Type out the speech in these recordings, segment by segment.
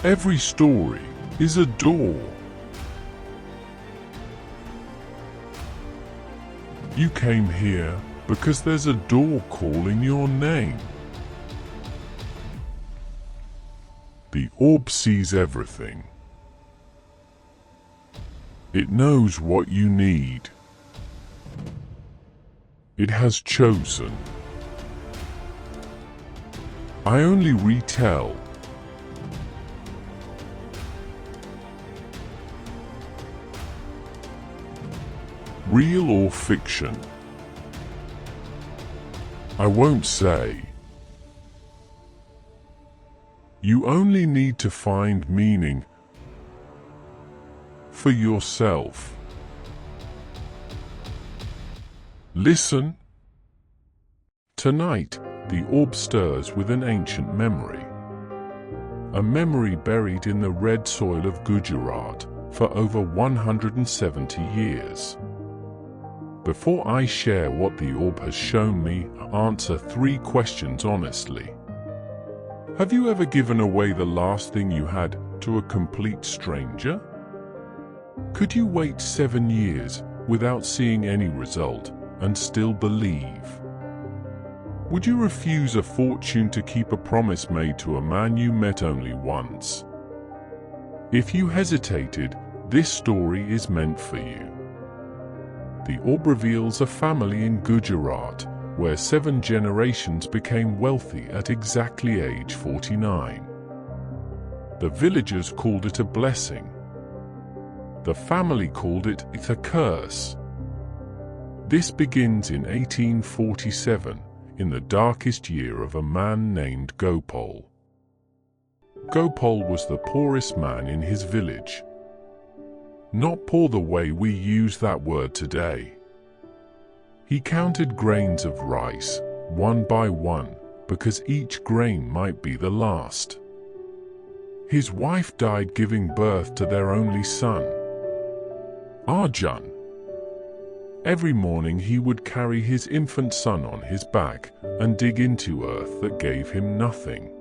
Every story is a door. You came here because there's a door calling your name. The orb sees everything. It knows what you need. It has chosen. I only retell. Real or fiction? I won't say. You only need to find meaning for yourself. Listen. Tonight, the orb stirs with an ancient memory. A memory buried in the red soil of Gujarat for over 170 years. Before I share what the orb has shown me, answer 3 questions honestly. Have you ever given away the last thing you had to a complete stranger? Could you wait 7 years without seeing any result and still believe? Would you refuse a fortune to keep a promise made to a man you met only once? If you hesitated, this story is meant for you. The orb reveals a family in Gujarat where 7 generations became wealthy at exactly age 49. The villagers called it a blessing. The family called it a curse. This begins in 1847, in the darkest year of a man named Gopal. Gopal was the poorest man in his village. Not poor the way we use that word today. He counted grains of rice, one by one, because each grain might be the last. His wife died giving birth to their only son, Arjun. Every morning he would carry his infant son on his back and dig into earth that gave him nothing.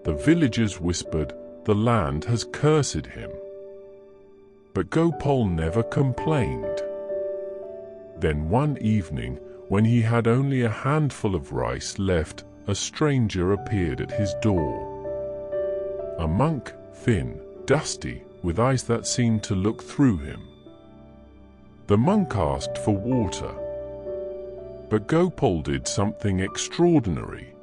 The villagers whispered, "The land has cursed him." But Gopal never complained. Then one evening, when he had only a handful of rice left, a stranger appeared at his door. A monk, thin, dusty, with eyes that seemed to look through him. The monk asked for water. But Gopal did something extraordinary.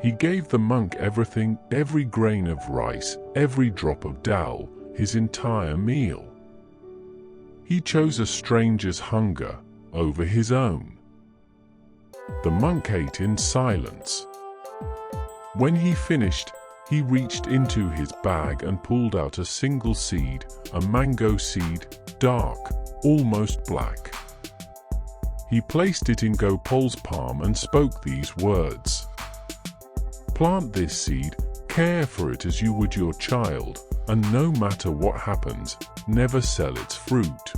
He gave the monk everything, every grain of rice, every drop of dal, his entire meal. He chose a stranger's hunger over his own. The monk ate in silence. When he finished, he reached into his bag and pulled out a single seed, a mango seed, dark, almost black. He placed it in Gopal's palm and spoke these words. "Plant this seed, care for it as you would your child, and no matter what happens, never sell its fruit.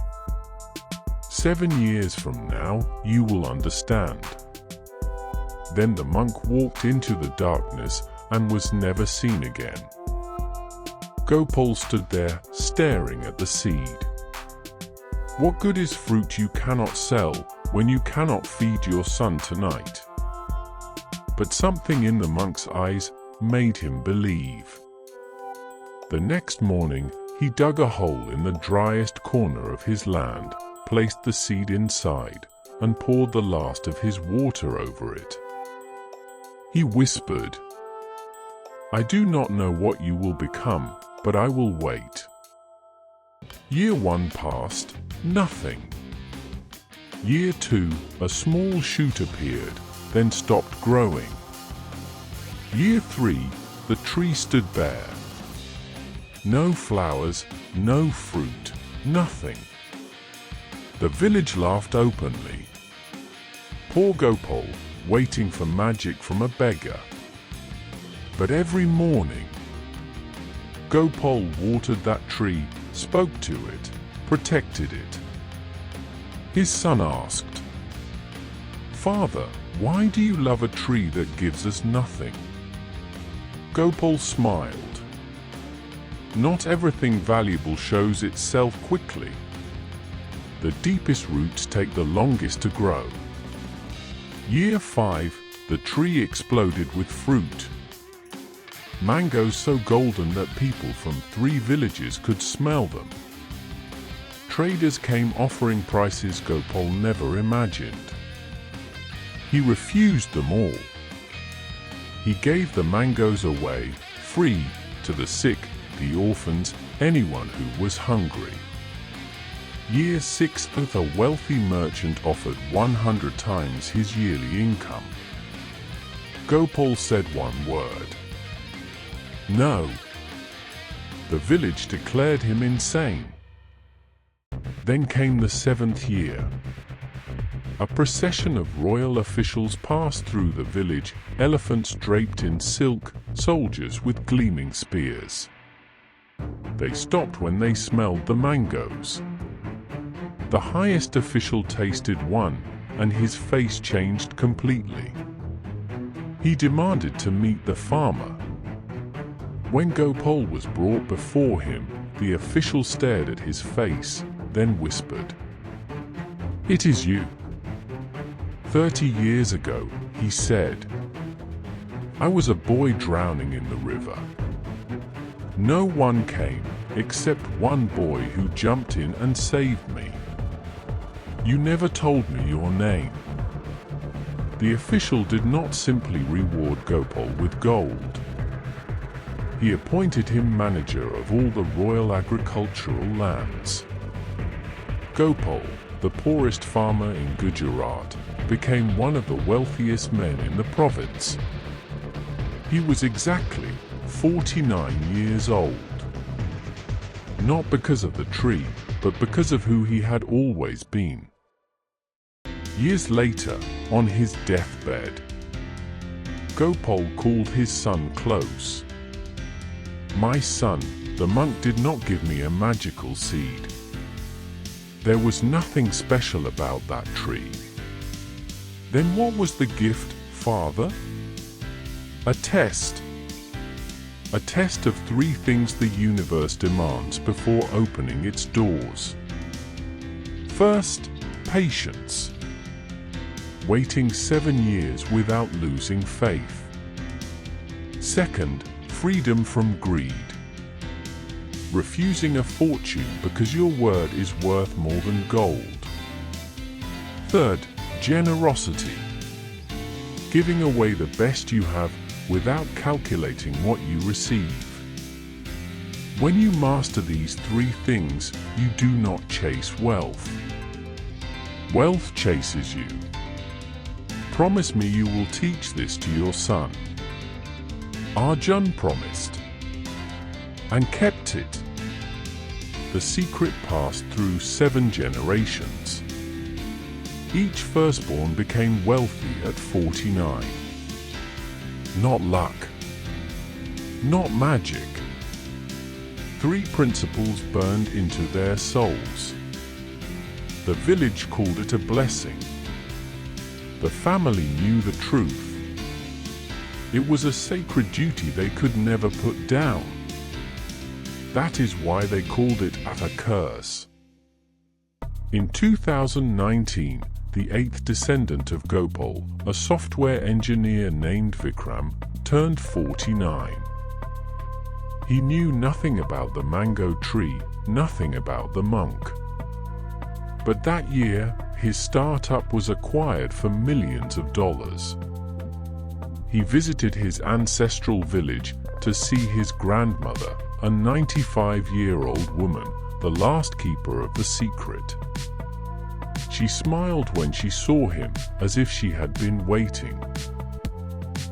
7 years from now, you will understand." Then the monk walked into the darkness and was never seen again. Gopal stood there, staring at the seed. What good is fruit you cannot sell when you cannot feed your son tonight? But something in the monk's eyes made him believe. The next morning, he dug a hole in the driest corner of his land, placed the seed inside, and poured the last of his water over it. He whispered, "I do not know what you will become, but I will wait." Year 1 passed, nothing. Year 2, a small shoot appeared, then stopped growing. Year 3, the tree stood bare. No flowers, no fruit, nothing. The village laughed openly. Poor Gopal, waiting for magic from a beggar. But every morning, Gopal watered that tree, spoke to it, protected it. His son asked, "Father, why do you love a tree that gives us nothing?" Gopal smiled. Not everything valuable shows itself quickly. The deepest roots take the longest to grow. Year 5, the tree exploded with fruit. Mangoes so golden that people from 3 villages could smell them. Traders came offering prices Gopal never imagined. He refused them all. He gave the mangoes away, free, to the sick, the orphans, anyone who was hungry. Year 6, a wealthy merchant offered 100 times his yearly income. Gopal said one word: no. The village declared him insane. Then came the 7th year. A procession of royal officials passed through the village, elephants draped in silk, soldiers with gleaming spears. They stopped when they smelled the mangoes. The highest official tasted one, and his face changed completely. He demanded to meet the farmer. When Gopal was brought before him, the official stared at his face, then whispered, "It is you." 30 years ago, he said, "I was a boy drowning in the river. No one came, except one boy who jumped in and saved me. You never told me your name." The official did not simply reward Gopal with gold. He appointed him manager of all the royal agricultural lands. Gopal, the poorest farmer in Gujarat, became one of the wealthiest men in the province. He was exactly 49 years old. Not because of the tree, but because of who he had always been. Years later, on his deathbed, Gopal called his son close. "My son, the monk did not give me a magical seed. There was nothing special about that tree." "Then what was the gift, father?" "A test. A test of 3 things the universe demands before opening its doors. First, patience. Waiting 7 years without losing faith. Second, freedom from greed. Refusing a fortune because your word is worth more than gold. Third, generosity. Giving away the best you have without calculating what you receive. When you master these 3 things, you do not chase wealth. Wealth chases you. Promise me you will teach this to your son." Arjun promised, and kept it. The secret passed through 7 generations. Each firstborn became wealthy at 49. Not luck. Not magic. 3 principles burned into their souls. The village called it a blessing. The family knew the truth. It was a sacred duty they could never put down. That is why they called it a curse. In 2019, the 8th descendant of Gopal, a software engineer named Vikram, turned 49. He knew nothing about the mango tree, nothing about the monk. But that year, his startup was acquired for millions of dollars. He visited his ancestral village to see his grandmother, a 95-year-old woman, the last keeper of the secret. She smiled when she saw him, as if she had been waiting.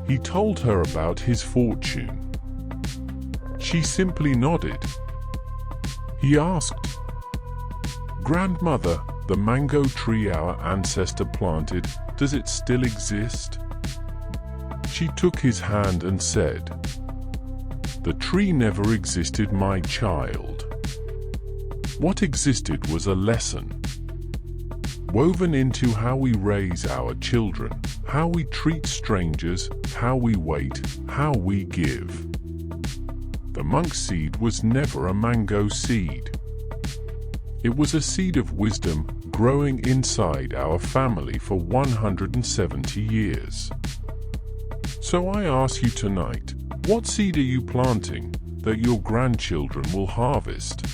He told her about his fortune. She simply nodded. He asked, "Grandmother, the mango tree our ancestor planted, does it still exist?" She took his hand and said, "The tree never existed, my child. What existed was a lesson, woven into how we raise our children, how we treat strangers, how we wait, how we give. The monk's seed was never a mango seed. It was a seed of wisdom growing inside our family for 170 years. So I ask you tonight, what seed are you planting that your grandchildren will harvest?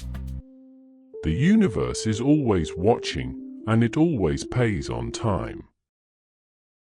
The universe is always watching, and it always pays on time.